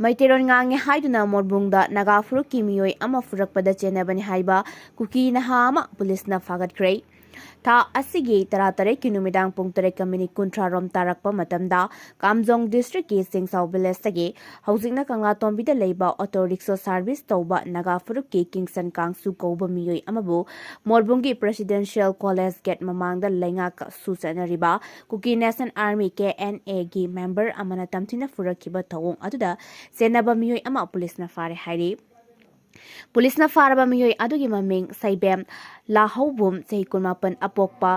Maiteron ngange haiduna morbungda naga furukki miyoi ama furakpada chenabani haiba Kuki naha ama pulisna fagatkrei. Tha asigi taratare kinumidang pung tere kamini kuntra rom tarakpa matamda Kamjong district ki Singsau village tagi haujingna kangla tombida leiba auto rickshaw service tauba naga furukki Kingson Kangsu kauba miyoi amabu morbungi presidential college gate mamangda lengak susanariba Kuki National Army KNA gi member amana tamthina furakkiba thawong aduda senaba miyoi ama pulisna fare hairi Pulisna faraba miyoi adugi maming saibem lahobum sehi kunmapan apokpa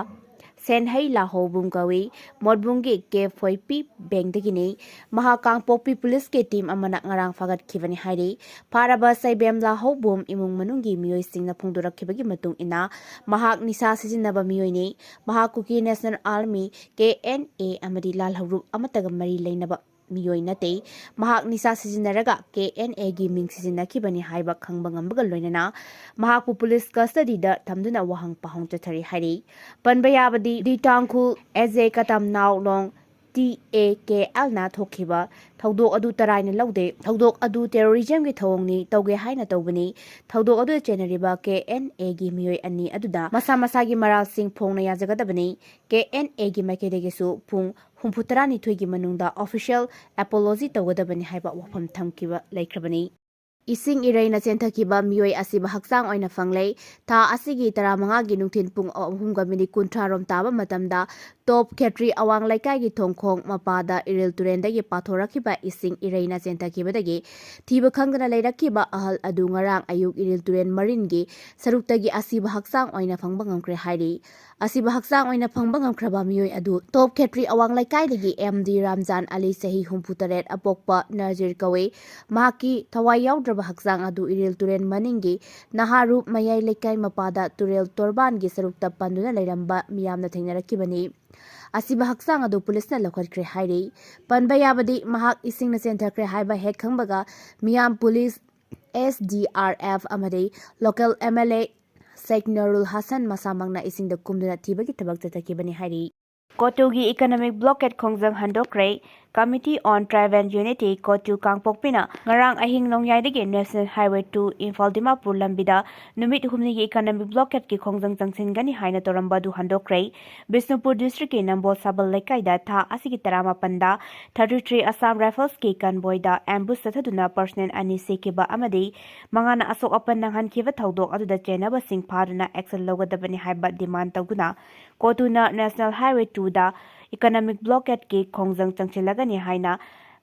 senhai lahobum kawi morbungi ke foipi bengdagini mahakang pokpi pulis ke team amana ngarang fagat khibani hairi faraba saibem lahobum imung manungi miyoi singna phungdurakhibagi matung ina mahak nisa sijinaba miyoi ni mahak Kuki National Army KNA amadi lalhawrup amataga mari leinaba Miyoi nate mahak nisa sijinaraga KNA gi ming sijinakibani haiba khangba ngambaga loinana mahak police custody da thamduna wahang pahong chathari hairi panba yabadi di tangkhu eje katam naw long TAKL na thokhiba thaudok adu taraina laude thaudok adu terrorism gi thawongni tawge haina tawbani thaudok adu chenariba KNA gi miyoi ani aduda masa masa gi maral sing phongna yajagadabani KNA gi maikedegesu phung humputarani thoigi manungda official apology tawgadabani haiba wafam thamkiba laikhrabani Esing Ereina Chenthakhiba miyoi asiba haksang oina Phangle tha asigi 15 gi nungthin pung 3:30 rom taba matamda top khetri awang laikai gi thongkhong mapada iril turendagi pathorakhiba Esing Ereina Chenthakhiba thiba khangdana leirakhiba ahal adu ngarang ayuk iril turen marin gi saruktagi asiba haksang oina phangba ngamkre hairi asiba haksang oina phangba ngamkhraba miyoi adu top khetri awang laikai dagi MD Ramjan Ali Sahi 64 apokpa Nazir kawe mahaki thawai yaudra haksang adu iril turen maningi naharup mayai lekai mapada turel torban gi sarukta panduna leiramba miyamna thengnarakibani asiba haksang adu pulisna lokhatkre hairi panba yabadi mahak isingna chenthakre haiba hek khangbaga miyam police SDRF amadi local MLA Sheikh Nurul Hassan masamangna isingda kumduna thibagi tabak chathakibani hairi Cotu gi economic blockade khongjang handokre Committee on Tribe and Unity Cotu Kangpokpina ngarang ahing nongyai National Highway 2 Imphal Dimapur lambida numit humni gi economic blockade ki khongjang changsingani haina toramba du handokre Bisnupur district ki Nambol Sabal Lekai da tha asigi tarama panda 33 Assam Rifles ki convoy da ambush sathaduna personnel ani sekiba amadi mangana asok apan nanghan kiba thaudok aduda chenaba sing pharuna action logadabani haiba demand taguna Cotu na National Highway 2 da economic blockade ki khongjang changchilagani haina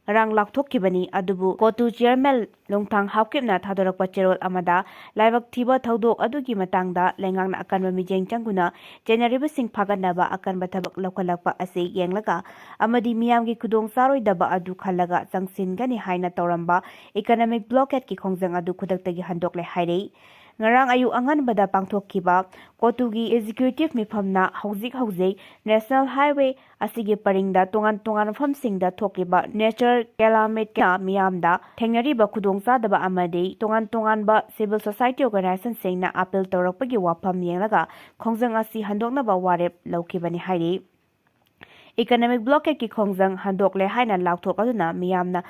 rang lakthokibani adubu Cotu chairman longthang hapkepna thadorakpa cherol amada laibak thiba thaudok adugi matangda lengangna akanba mijeng changuna generable sing phaganaba akanba thabak lokhalakpa ase yenglaga amadi miyamgi khudong saroidaba adu khalaga changsingani haina toramba economic blockade ki khongjang adu khudaktagi handoklai hairei ngarang ayu angan bada pangthokkiba Cotugi executive mifamna hauzik National Highway asigi paringda tongan famsingda thokiba nature calamity ka miyamda thengnariba khudongchadaba amadi tongan ba civil society organization singna appeal tawrakpagi wafam yenglaga khongjang asi handoknaba warep laukibani hairi economic blockade ki khongjang handokle haina lakthok aduna miyamna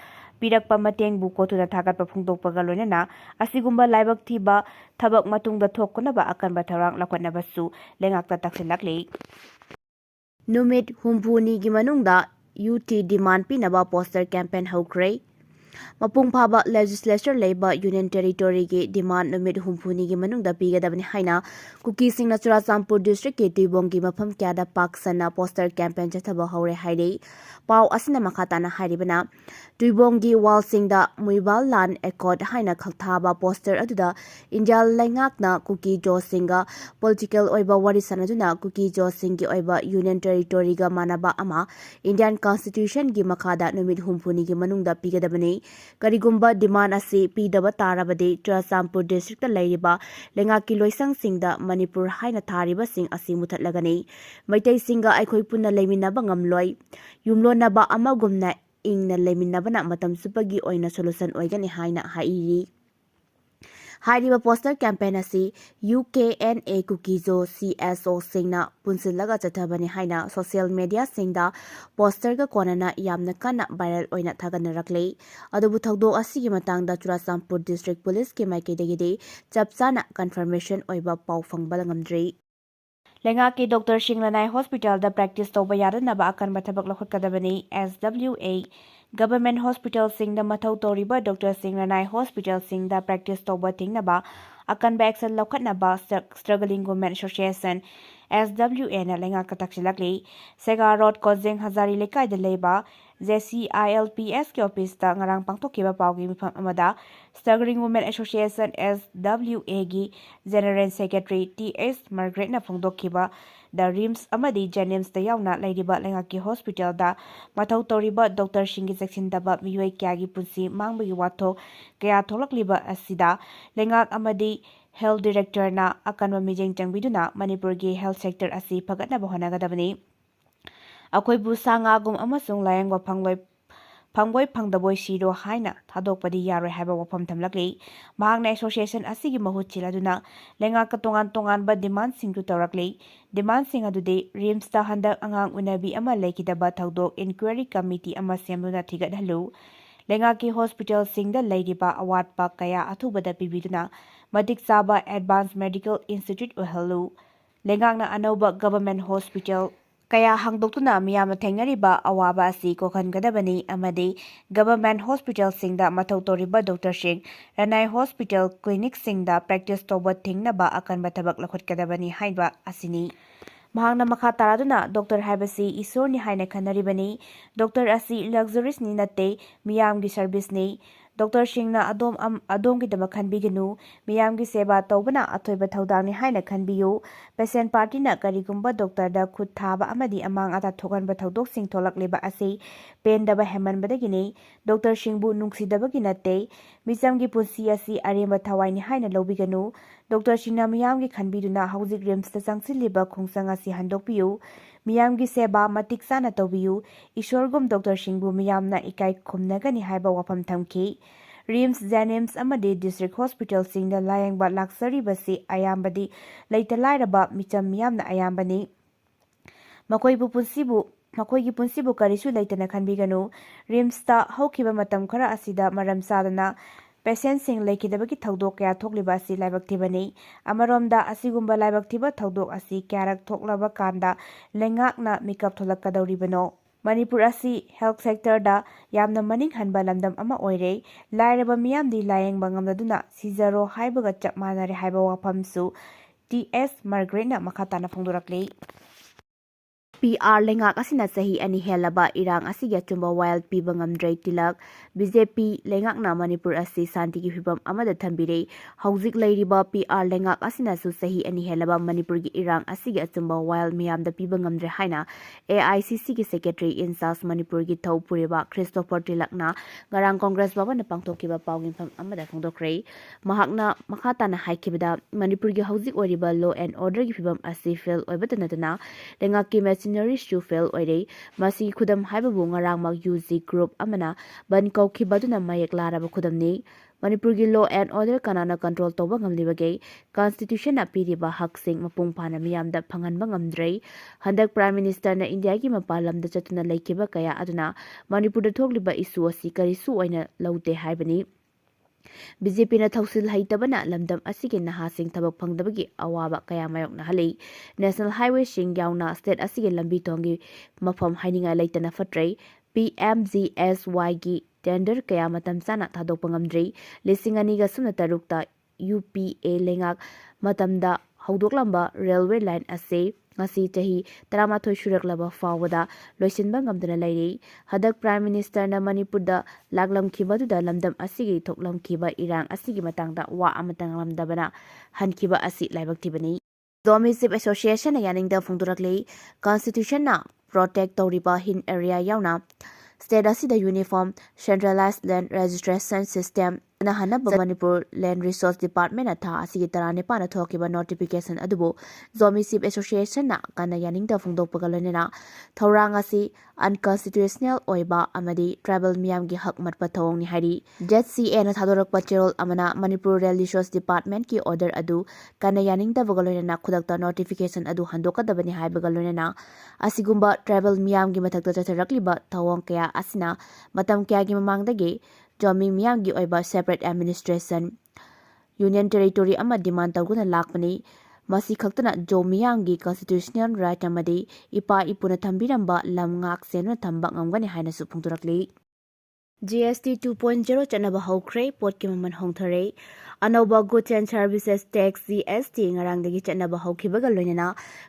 pirakpa matengbu Cotuna thagatpa phungdokpaga loinana asigumba laibak thiba thabak matungda thokkunaba akanba tharang lakwannabasu lengakta taksilakle numit humpuni gi manungda UT demand pinaba poster campaign hokre mapung phaba legislature leiba union territory gi demand numit humpuni gi manungda pigadabani haina Kuki Singna Churachampur district ki Tuibong gi mafam kyada pak Sanna poster campaign chathaba hore haire pau asina makhatana hairibana Tuibong gi wal singda muibal lan accord haina khalthaba poster aduda India laingakna Kuki Jo Singa political oiba wari sanaduna Kuki Jo Singgi oiba union territory ga manaba ama Indian constitution gi makhada numit humpuni gi manungda pigadabani karigumba demand asi pidaba tarabade Churachampur district ta leiriba lengaki loisang singda Manipur haina thariba sing asi muthatlagani maitai singa aikhoi punna leiminaba ngamloi yumlonaba amagumna ingna leiminabana matam supagi oina solution oigani haina hairi ꯍꯥꯏꯔꯤꯕ poster campaign ꯑꯁꯤ UKNA Kukizo CSO Singna ꯄꯨꯟꯁꯤꯜꯂꯒ ꯆꯠꯊꯕꯅꯤ ꯍꯥꯏꯅ social ꯃꯤꯗꯤꯌꯥꯁꯤꯡꯗ ꯄꯣꯁꯇꯔꯒ ꯀꯣꯟꯅꯅ ꯌꯥꯝꯅ ꯀꯟꯅ viral ꯑꯣꯏꯅ ꯊꯥꯒꯠꯅꯔꯛꯂꯤ꯫ ꯑꯗꯨꯕꯨ ꯊꯧꯗꯣꯛ ꯑꯁꯤꯒꯤ ꯃꯇꯥꯡꯗ ꯆꯨꯔꯥꯆꯥꯟꯄꯨꯔ ꯗꯤꯁꯇ꯭ꯔꯤꯛ ꯄꯨꯂꯤꯁꯀꯤ ꯃꯥꯏꯀꯩꯗꯒꯤꯗꯤ ꯆꯞ ꯆꯥꯅ ꯀꯟꯐꯔꯃꯦꯁꯟ ꯑꯣꯏꯕ ꯄꯥꯎ ꯐꯪꯕ ꯉꯝꯗ꯭ꯔꯤ꯫ ꯂꯩꯉꯥꯛꯀꯤ ꯗꯣꯛꯇꯔꯁꯤꯡ ꯂꯅꯥꯏ ꯍꯣꯁꯄꯤꯇꯥꯜꯗ ꯄ꯭ꯔꯦꯛꯇꯤꯁ ꯇꯧꯕ ꯌꯥꯗꯅꯕ ꯑꯀꯟꯕ ꯊꯕꯛ ꯂꯧꯈꯠꯀꯗꯕꯅꯤ꯫ SWA ꯒꯚꯔꯟꯃꯦꯟꯠ ꯍꯣꯁꯄꯤꯇꯥꯜꯁꯤꯡꯗ ꯃꯊꯧ ꯇꯧꯔꯤꯕ ꯗꯣꯛꯇꯔꯁꯤꯡ ꯂꯅꯥꯏ ꯍꯣꯁꯄꯤꯇꯥꯜꯁꯤꯡꯗ ꯄ꯭ꯔꯦꯛꯇꯤꯁ ꯇꯧꯕ ꯊꯤꯡꯅꯕ ꯑꯀꯟꯕ ꯑꯦꯛꯁꯟ ꯂꯧꯈꯠꯅꯕ ꯁ꯭ꯇ꯭ꯔꯒꯂꯤꯡ ꯋꯨꯃꯦꯟ ꯑꯦꯁꯣꯁꯤꯌꯦꯁꯟ SWAꯅ ꯂꯩꯉꯥꯛꯇ ꯇꯛꯁꯤꯜꯂꯛꯂꯤ꯫ ꯁꯦꯒꯥ ꯔꯣꯗ ꯀꯣꯖꯦꯡ ꯍꯖꯥꯔꯤ ꯂꯩꯀꯥꯏꯗ ꯂꯩꯕ JCILPSꯀꯤ ꯑꯣꯐꯤꯁꯇ ꯉꯔꯥꯡ ꯄꯥꯡꯊꯣꯛꯈꯤꯕ ꯄꯥꯎꯒꯤ ꯃꯤꯐꯝ ꯑꯃꯗ ꯁ꯭ꯇ꯭ꯔꯒꯂꯤꯡ ꯋꯨꯃꯦꯟ ꯑꯦꯁꯣꯁꯤꯌꯦꯁꯟ SWAꯒꯤ ꯖꯦꯅꯔꯦꯜ ꯁꯦꯀ꯭ꯔꯦꯇꯔꯤ TH ꯃꯥꯔꯒ꯭ꯔꯦꯠꯅ ꯐꯣꯡꯗꯣꯛꯈꯤꯕ ꯗ ꯔꯤꯝꯁ ꯑꯃꯗꯤ ꯖꯦꯅꯤꯝꯁꯇ ꯌꯥꯎꯅ ꯂꯩꯔꯤꯕ ꯂꯩꯉꯥꯛꯀꯤ ꯍꯣꯁꯄꯤꯇꯥꯜꯗ ꯃꯊꯧ ꯇꯧꯔꯤꯕ ꯗꯣꯛꯇꯔꯁꯤꯡꯒꯤ ꯆꯦꯛꯁꯤꯟꯗꯕ ꯃꯤꯑꯣꯏ ꯀꯌꯥꯒꯤ ꯄꯨꯟꯁꯤ ꯃꯥꯡꯕꯒꯤ ꯋꯥꯊꯣꯛ ꯀꯌꯥ ꯊꯣꯛꯂꯛꯂꯤꯕ ꯑꯁꯤꯗ ꯂꯩꯉꯥꯛ ꯑꯃꯗꯤ ꯍꯦꯜꯊ ꯗꯤꯔꯦꯛꯇꯔꯅ ꯑꯀꯟꯕ ꯃꯤꯠꯌꯦꯡ ꯆꯪꯕꯤꯗꯨꯅ ꯃꯅꯤꯄꯨꯔꯒꯤ ꯍꯦꯜꯊ ꯁꯦꯛꯇꯔ ꯑꯁꯤ ꯐꯒꯠꯅꯕ ꯍꯣꯠꯅꯒꯗꯕꯅꯤ꯫ ꯑꯩꯈꯣꯏꯕꯨ ꯁꯥ ꯉꯥꯒꯨꯝ ꯑꯃꯁꯨꯡ ꯂꯥꯌꯦꯡꯕ ꯐꯪꯕꯣꯏ ꯐꯪꯗꯕꯣꯏ ꯁꯤꯔꯣ ꯍꯥꯏꯅ ꯊꯥꯗꯣꯛꯄꯗꯤ ꯌꯥꯔꯣꯏ ꯍꯥꯏꯕ ꯋꯥꯐꯝ ꯊꯝꯂꯛꯂꯤ꯫ ꯃꯍꯥꯛꯅ ꯑꯦꯁꯣꯁꯤꯌꯦꯁꯟ ꯑꯁꯤꯒꯤ ꯃꯍꯨꯠ ꯁꯤꯜꯂꯗꯨꯅ ꯂꯩꯉꯥꯛꯀ ꯇꯣꯉꯥꯟ ꯇꯣꯉꯥꯟꯕ ꯗꯤꯃꯥꯟꯗꯁꯤꯡꯁꯨ ꯇꯧꯔꯛꯂꯤ꯫ ꯗꯤꯃꯥꯟꯗꯁꯤꯡ ꯑꯗꯨꯗꯤ ꯔꯤꯝꯁꯇ ꯍꯟꯗꯛ ꯑꯉꯥꯡ ꯎꯅꯕꯤ ꯑꯃ ꯂꯩꯈꯤꯗꯕ ꯊꯧꯗꯣꯛ ꯏꯟꯀ꯭ꯋꯥꯏꯔꯤ ꯀꯃꯤꯇꯤ ꯑꯃ ꯁꯦꯝꯗꯨꯅ ꯊꯤꯒꯠꯍꯜꯂꯨ, ꯂꯩꯉꯥꯛꯀꯤ ꯍꯣꯁꯄꯤꯇꯥꯜꯁꯤꯡꯗ ꯂꯩꯔꯤꯕ ꯑꯋꯥꯠꯄ ꯀꯌꯥ ꯑꯊꯨꯕꯗ ꯄꯤꯕꯤꯗꯨꯅ ꯃꯇꯤꯛ ꯆꯥꯕ ꯑꯦꯗꯚꯥꯟꯁ ꯃꯦꯗꯤꯀꯦꯜ ꯏꯟꯁꯇꯤꯇ꯭ꯌꯨꯠ ꯑꯣꯏꯍꯜꯂꯨ, ꯂꯩꯉꯥꯛꯅ ꯑꯅꯧꯕ ꯒꯚꯔꯟꯃꯦꯟꯠ ꯍꯣꯁꯄꯤꯇꯥꯜ ꯀꯌꯥ ꯍꯥꯡꯗꯣꯛꯇꯨꯅ ꯃꯤꯌꯥꯝꯅ ꯊꯦꯡꯅꯔꯤꯕ ꯑꯋꯥꯕ ꯑꯁꯤ ꯀꯣꯛꯍꯟꯒꯗꯕꯅꯤ ꯑꯃꯗꯤ ꯒꯚꯔꯟꯃꯦꯟꯠ ꯍꯣꯁꯄꯤꯇꯥꯜꯁꯤꯡꯗ ꯃꯊꯧ ꯇꯧꯔꯤꯕ ꯗꯣꯛꯇꯔꯁꯤꯡ ꯂꯅꯥꯏ ꯍꯣꯁꯄꯤꯇꯥꯜ ꯀ꯭ꯂꯤꯅꯤꯛꯁꯤꯡꯗ ꯄ꯭ꯔꯦꯛꯇꯤꯁ ꯇꯧꯕ ꯊꯤꯡꯅꯕ ꯑꯀꯟꯕ ꯊꯕꯛ ꯂꯧꯈꯠꯀꯗꯕꯅꯤ ꯍꯥꯏꯕ ꯑꯁꯤꯅꯤ꯫ ꯃꯍꯥꯛꯅ ꯃꯈꯥ ꯇꯥꯔꯗꯨꯅ ꯗꯣꯛꯇꯔ ꯍꯥꯏꯕꯁꯤ ꯏꯁꯣꯔꯅꯤ ꯍꯥꯏꯅ ꯈꯟꯅꯔꯤꯕꯅꯤ꯫ ꯗꯣꯛꯇꯔ ꯑꯁꯤ ꯂꯛꯖꯔꯤꯁꯅꯤ ꯅꯠꯇꯦ, ꯃꯤꯌꯥꯝꯒꯤ ꯁꯔꯚꯤꯁꯅꯤ꯫ ꯗꯣꯛꯇꯔꯁꯤꯡꯅ ꯑꯗꯣꯝꯒꯤꯗꯃꯛ ꯈꯟꯕꯤꯒꯅꯨ, ꯃꯤꯌꯥꯝꯒꯤ ꯁꯦꯕꯥ ꯇꯧꯕꯅ ꯑꯊꯣꯏꯕ ꯊꯧꯗꯥꯡꯅꯤ ꯍꯥꯏꯅ ꯈꯟꯕꯤꯌꯨ꯫ ꯄꯦꯁꯦꯟꯠ ꯄꯥꯔꯇꯤꯅ ꯀꯔꯤꯒꯨꯝꯕ ꯗꯣꯛꯇꯔꯗ ꯈꯨꯠ ꯊꯥꯕ ꯑꯃꯗꯤ ꯑꯃꯥꯡ ꯑꯇꯥ ꯊꯣꯛꯍꯟꯕ ꯊꯧꯗꯣꯛꯁꯤꯡ ꯊꯣꯛꯂꯛꯂꯤꯕ ꯑꯁꯤ ꯄꯦꯟꯗꯕ ꯍꯦꯟꯃꯟꯕꯗꯒꯤꯅꯤ, ꯗꯣꯛꯇꯔꯁꯤꯡꯕꯨ ꯅꯨꯡꯁꯤꯗꯕꯒꯤ ꯅꯠꯇꯦ꯫ ꯃꯤꯆꯝꯒꯤ ꯄꯨꯟꯁꯤ ꯑꯁꯤ ꯑꯔꯦꯝꯕ ꯊꯋꯥꯏꯅꯤ ꯍꯥꯏꯅ ꯂꯧꯕꯤꯒꯅꯨ꯫ ꯗꯣꯛꯇꯔꯁꯤꯡꯅ ꯃꯤꯌꯥꯝꯒꯤ ꯈꯟꯕꯤꯗꯨꯅ ꯍꯧꯖꯤꯛ ꯔꯤꯝꯁꯇ ꯆꯪꯁꯤꯜꯂꯤꯕ ꯈꯣꯡꯆꯪ ꯑꯁꯤ ꯍꯟꯗꯣꯛꯄꯤꯌꯨ, ꯃꯤꯌꯥꯝꯒꯤ ꯁꯦꯕꯥ ꯃꯇꯤꯛ ꯆꯥꯅ ꯇꯧꯕꯤꯌꯨ꯫ ꯏꯁꯣꯔꯒꯨꯝ ꯗꯣꯛꯇꯔꯁꯤꯡꯕꯨ ꯃꯤꯌꯥꯝꯅ ꯏꯀꯥꯏ ꯈꯨꯝꯅꯒꯅꯤ ꯍꯥꯏꯕ ꯋꯥꯐꯝ ꯊꯝꯈꯤ꯫ ꯔꯤꯝꯁ, ꯖꯦꯅꯤꯝꯁ ꯑꯃꯗꯤ ꯗꯤꯁꯇ꯭ꯔꯤꯛ ꯍꯣꯁꯄꯤꯇꯥꯜꯁꯤꯡꯗ ꯂꯥꯌꯦꯡꯕ ꯂꯥꯛꯆꯔꯤꯕꯁꯤ ꯑꯌꯥꯝꯕꯗꯤ ꯂꯩꯇ ꯂꯥꯏꯔꯕ ꯃꯤꯆꯝ ꯃꯤꯌꯥꯝꯅ ꯑꯌꯥꯝꯕꯅꯤ꯫ ꯃꯈꯣꯏꯒꯤ ꯄꯨꯟꯁꯤꯕꯨ ꯀꯔꯤꯁꯨ ꯂꯩꯇꯅ ꯈꯟꯕꯤꯒꯅꯨ꯫ ꯔꯤꯝꯁꯇ ꯍꯧꯈꯤꯕ ꯃꯇꯝ ꯈꯔ ꯑꯁꯤꯗ ꯃꯔꯝ ꯆꯥꯗꯅ ꯄꯦꯁꯦꯟꯠꯁꯤꯡ ꯂꯩꯈꯤꯗꯕꯒꯤ ꯊꯧꯗꯣꯛ ꯀꯌꯥ ꯊꯣꯛꯂꯤꯕ ꯑꯁꯤ ꯂꯥꯏꯕꯛ ꯊꯤꯕꯅꯤ꯫ ꯑꯃꯔꯣꯝꯗ ꯑꯁꯤꯒꯨꯝꯕ ꯂꯥꯏꯕꯛ ꯊꯤꯕ ꯊꯧꯗꯣꯛ ꯑꯁꯤ ꯀꯌꯥꯔꯛ ꯊꯣꯛꯂꯕ ꯀꯥꯟꯗ ꯂꯩꯉꯥꯛꯅ ꯃꯤꯀꯞ ꯊꯣꯛꯂꯛꯀꯗꯧꯔꯤꯕꯅꯣ? ꯃꯅꯤꯄꯨꯔ ꯑꯁꯤ ꯍꯦꯜꯊ ꯁꯦꯛꯇꯔꯗ ꯌꯥꯝꯅ ꯃꯅꯤꯡ ꯍꯟꯕ ꯂꯝꯗꯝ ꯑꯃ ꯑꯣꯏꯔꯦ꯫ ꯂꯥꯏꯔꯕ ꯃꯤꯌꯥꯝꯗꯤ ꯂꯥꯌꯦꯡꯕ ꯉꯝꯂꯗꯨꯅ ꯁꯤꯖꯔꯣ ꯍꯥꯏꯕꯒ ꯆꯞ ꯃꯥꯟꯅꯔꯦ ꯍꯥꯏꯕ ꯋꯥꯐꯝꯁꯨ TH ꯃꯥꯔꯒ꯭ꯔꯦꯠꯅ ꯃꯈꯥ ꯇꯥꯅ ꯐꯣꯡꯗꯣꯔꯛꯂꯤ꯫ PR ꯂꯩꯉꯥꯛ ꯑꯁꯤꯅ ꯆꯍꯤ 2 ꯍꯦꯜꯂꯕ ꯏꯔꯥꯡ ꯑꯁꯤꯒꯤ ꯑꯆꯨꯝꯕ ꯋꯥꯌꯦꯜ ꯄꯤꯕ ꯉꯝꯗ꯭ꯔꯦ꯫ ꯇꯤꯂꯛ BJP ꯂꯩꯉꯥꯛꯅ ꯃꯅꯤꯄꯨꯔ ꯑꯁꯤ ꯁꯥꯟꯇꯤꯒꯤ ꯐꯤꯚꯝ ꯑꯃꯗ ꯊꯝꯕꯤꯔꯦ꯫ ꯍꯧꯖꯤꯛ ꯂꯩꯔꯤꯕ PR ꯂꯩꯉꯥꯛ ꯑꯁꯤꯅꯁꯨ ꯆꯍꯤ 2 ꯍꯦꯜꯂꯕ ꯃꯅꯤꯄꯨꯔꯒꯤ ꯏꯔꯥꯡ ꯑꯁꯤꯒꯤ ꯑꯆꯨꯝꯕ ꯋꯥꯌꯦꯜ ꯃꯤꯌꯥꯝꯗ ꯄꯤꯕ ꯉꯝꯗ꯭ꯔꯦ ꯍꯥꯏꯅ AICCꯒꯤ ꯁꯦꯀ꯭ꯔꯦꯇꯔꯤ ꯏꯟꯆꯥꯔꯖ ꯃꯅꯤꯄꯨꯔꯒꯤ ꯊꯧ ꯄꯨꯔꯤꯕ ꯈ꯭ꯔꯤꯁꯇꯣꯐꯔ ꯇꯤꯂꯛꯅ ꯉꯔꯥꯡ ꯀꯣꯡꯒ꯭ꯔꯦꯁ ꯚꯕꯟꯗ ꯄꯥꯡꯊꯣꯛꯈꯤꯕ ꯄꯥꯎꯒꯤ ꯃꯤꯐꯝ ꯑꯃꯗ ꯐꯣꯡꯗꯣꯛꯈ꯭ꯔꯦ꯫ ꯃꯍꯥꯛꯅ ꯃꯈꯥ ꯇꯥꯅ ꯍꯥꯏꯈꯤꯕꯗ ꯃꯅꯤꯄꯨꯔꯒꯤ ꯍꯧꯖꯤꯛ ꯑꯣꯏꯔꯤꯕ ꯂꯣ ꯑꯦꯟ ꯑꯣꯔꯗꯔꯒꯤ ꯐꯤꯚꯝ ꯑꯁꯤ ꯐꯦꯜ ꯑꯣꯏꯕꯇ ꯅꯠꯇꯅ ꯂꯩꯉꯥꯛꯀꯤ ꯃꯦꯁꯤꯅꯔꯤꯁꯨ ꯐꯦꯜ ꯑꯣꯏꯔꯦ꯫ ꯃꯁꯤꯒꯤ ꯈꯨꯗꯝ ꯍꯥꯏꯕꯕꯨ ꯉꯔꯥꯡꯃꯛ UG ꯒ꯭ꯔꯨꯞ ꯑꯃꯅ ꯕꯟ ꯀꯧꯈꯤꯕꯗꯨꯅ ꯃꯌꯦꯛ ꯂꯥꯔꯕ ꯈꯨꯗꯝꯅꯤ꯫ ꯃꯅꯤꯄꯨꯔꯒꯤ ꯂꯣ ꯑꯦꯟ ꯑꯣꯔꯗꯔ ꯀꯅꯥꯅ ꯀꯟꯇ꯭ꯔꯣꯜ ꯇꯧꯕ ꯉꯝꯂꯤꯕꯒꯦ? ꯀꯟꯁꯇꯤꯇ꯭ꯌꯨꯁꯟꯅ ꯄꯤꯔꯤꯕ ꯍꯛꯁꯤꯡ ꯃꯄꯨꯡ ꯐꯥꯅ ꯃꯤꯌꯥꯝꯗ ꯐꯪꯍꯟꯕ ꯉꯝꯗ꯭ꯔꯦ꯫ ꯍꯟꯗꯛ ꯄ꯭ꯔꯥꯏꯝ ꯃꯤꯅꯤꯁꯇꯔꯅ ꯏꯟꯗꯤꯌꯥꯒꯤ ꯃꯄꯥꯟ ꯂꯝꯗ ꯆꯠꯇꯨꯅ ꯂꯩꯈꯤꯕ ꯀꯌꯥ ꯑꯗꯨꯅ ꯃꯅꯤꯄꯨꯔꯗ ꯊꯣꯛꯂꯤꯕ ꯏꯁꯨ ꯑꯁꯤ ꯀꯔꯤꯁꯨ ꯑꯣꯏꯅ ꯂꯧꯗꯦ ꯍꯥꯏꯕꯅꯤ꯫ BJPꯅ ꯊꯧꯁꯤꯜ ꯍꯩꯇꯕꯅ ꯂꯝꯗꯝ ꯑꯁꯤꯒꯤ ꯅꯍꯥꯁꯤꯡ ꯊꯕꯛ ꯐꯪꯗꯕꯒꯤ ꯑꯋꯥꯕ ꯀꯌా ꯃꯥꯌꯣꯛꯅꯍꯜꯂꯤ꯫ ꯅꯦꯁꯅꯦꯜ ꯍꯥꯏꯋꯦꯁꯤꯡ ꯌꯥꯎꯅ ꯁ꯭ꯇꯦꯠ ꯑꯁꯤꯒꯤ ꯂꯝꯕꯤ ꯊꯣꯡꯒꯤ ꯃꯐꯝ ꯍꯥꯏꯅꯤꯡꯉꯥꯏ ꯂꯩꯇꯅ ꯐꯠꯇ꯭ꯔꯦ꯫ PMGSYꯒꯤ ꯇꯦꯟꯗꯔ ꯀꯌꯥ ꯃꯇꯝ ꯆꯥꯅ ꯊꯥꯗꯣꯛꯄ ꯉꯝꯗ꯭ꯔꯤ꯫ 2006ꯇ UPA ꯂꯩꯉꯥꯛ ꯃꯇꯝꯗ ꯍꯧꯗꯣꯛꯂꯝꯕ ꯔꯦꯜꯋꯦ ꯂꯥꯏꯟ ꯑꯁꯤ ꯉꯁꯤ ꯆꯍꯤ 11 ꯁꯨꯔꯛꯂꯕ ꯐꯥꯎꯕꯗ ꯂꯣꯏꯁꯤꯟꯕ ꯉꯝꯗꯅ ꯂꯩꯔꯤ꯫ ꯍꯟꯗꯛ ꯄ꯭ꯔꯥꯏꯝ ꯃꯤꯅꯤꯁꯇꯔꯅ ꯃꯅꯤꯄꯨꯔꯗ ꯂꯥꯛꯂꯝꯈꯤꯕꯗꯨꯗ ꯂꯝꯗꯝ ꯑꯁꯤꯒꯤ ꯊꯣꯛꯂꯝꯈꯤꯕ ꯏꯔꯥꯡ ꯑꯁꯤꯒꯤ ꯃꯇꯥꯡꯗ ꯋꯥ ꯑꯃꯠꯇ ꯉꯥꯡꯂꯝꯗꯕꯅ ꯍꯟꯈꯤꯕ ꯑꯁꯤ ꯂꯥꯏꯕꯛ ꯊꯤꯕꯅꯤ꯫ ꯖꯣꯃꯤ ꯆꯤꯞ ꯑꯦꯁꯣꯁꯤꯌꯦꯁꯟꯅ ꯌꯥꯅꯤꯡꯗꯕ ꯐꯣꯡꯗꯣꯔꯛꯂꯤ꯫ ꯀꯟꯁꯇꯤꯇ꯭ꯌꯨꯁꯟꯅ ꯄ꯭ꯔꯣꯇꯦꯛ ꯇꯧꯔꯤꯕ ꯍꯤꯟ ꯑꯦꯔꯤꯌꯥ ꯌꯥꯎꯅ ꯁ꯭ꯇꯦꯠ ꯑꯁꯤꯗ uniform centralise land registration system Hanaba Manipur Land Resource Department tha asigi tarane pana thokiba notification adubu Zomi Sip Association na kana yaning da phongdokpaga loinena thorang asi unconstitutional oiba amadi tribal miyam gi hak matpa thawong ni hari ZCA na thadorakpa cherol amana Manipur Land Resource Department ki order adu kana yaning da baga loinena khudakta notification adu handoka dabani haibaga loinena asigumba tribal miyam gi mathakta chatharakliba thawong kaya asina matam kaya gi mamangdagi Zomi miyam gi oiba separate administration union territory ama demand tawguna lakpani masi khaktana Zomiam gi constitutional right amadi ipa ipuna thambiramba lam ngak senna thamba ngamgani haina su phungturakli GST 2.0 chanaba hokre pot ki maman hongthare anouba goods and services tax GST ngarangdagi chanaba hokhibaga loinena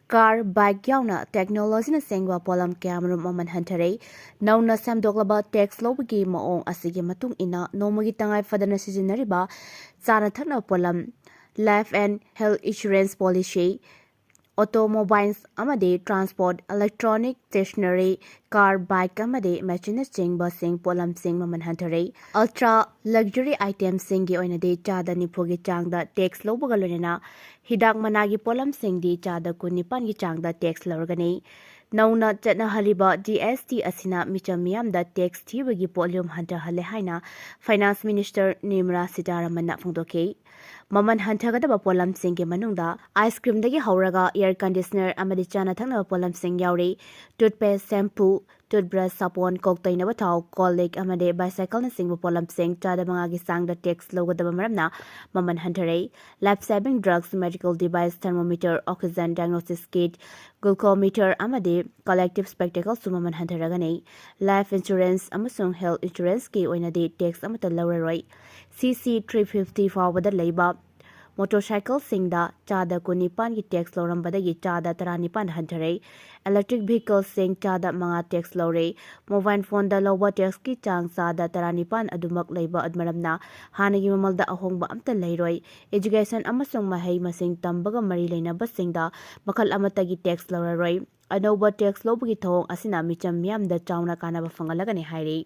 car bike yauna technology na sengwa polam kyamru maman hanthare nauna samdoklaba tax lobgi maong asigi matung ina nomagi tangai fadana sijinariba chana thakna polam life and health insurance policy automobiles amade transport electronic stationery car bike amade machine chingba sing polam sing maman hanthare ultra luxury items sing gi oina de chada ni phogi changda tax lobaga loina hidak managi polam sing di chada kunipan gi changda tax lorgani nauna chatna haliba GST asina micham miyam da tax thibagi volume hanta hale haina finance minister Nimra Sitaraman na phongdoke maman hantagadaba polam sing ge manungda ice cream dagi hauraga air conditioner amadi chana thangna polam sing yauri toothpaste shampoo toothbrush sapon koktaina bathau colleague amade bicycle na singba polam sing chada manga gi sangda tax logadaba maramna maman hantare life saving drugs medical device thermometer oxygen diagnosis kit glucometer amade collective spectacles sumaman hantaragani life insurance amasung health insurance ki oina de tax amata lawraroi CC 350 fawbada leiba motorcycle singda chada kunipan gi tax lorambadagi chada taranipan hanthare electric vehicles sing chada manga tax lore mobile phone da lowa tax ki chang chada taranipan adumak leiba admaramna hanagi mamalda ahongba amta leiroi education amasung mahai masing tambaga mari leinaba singda makhal amatagi tax loraroi anouba tax lobagi thong asina micham miyam da chauna kanaba fangalagani hairi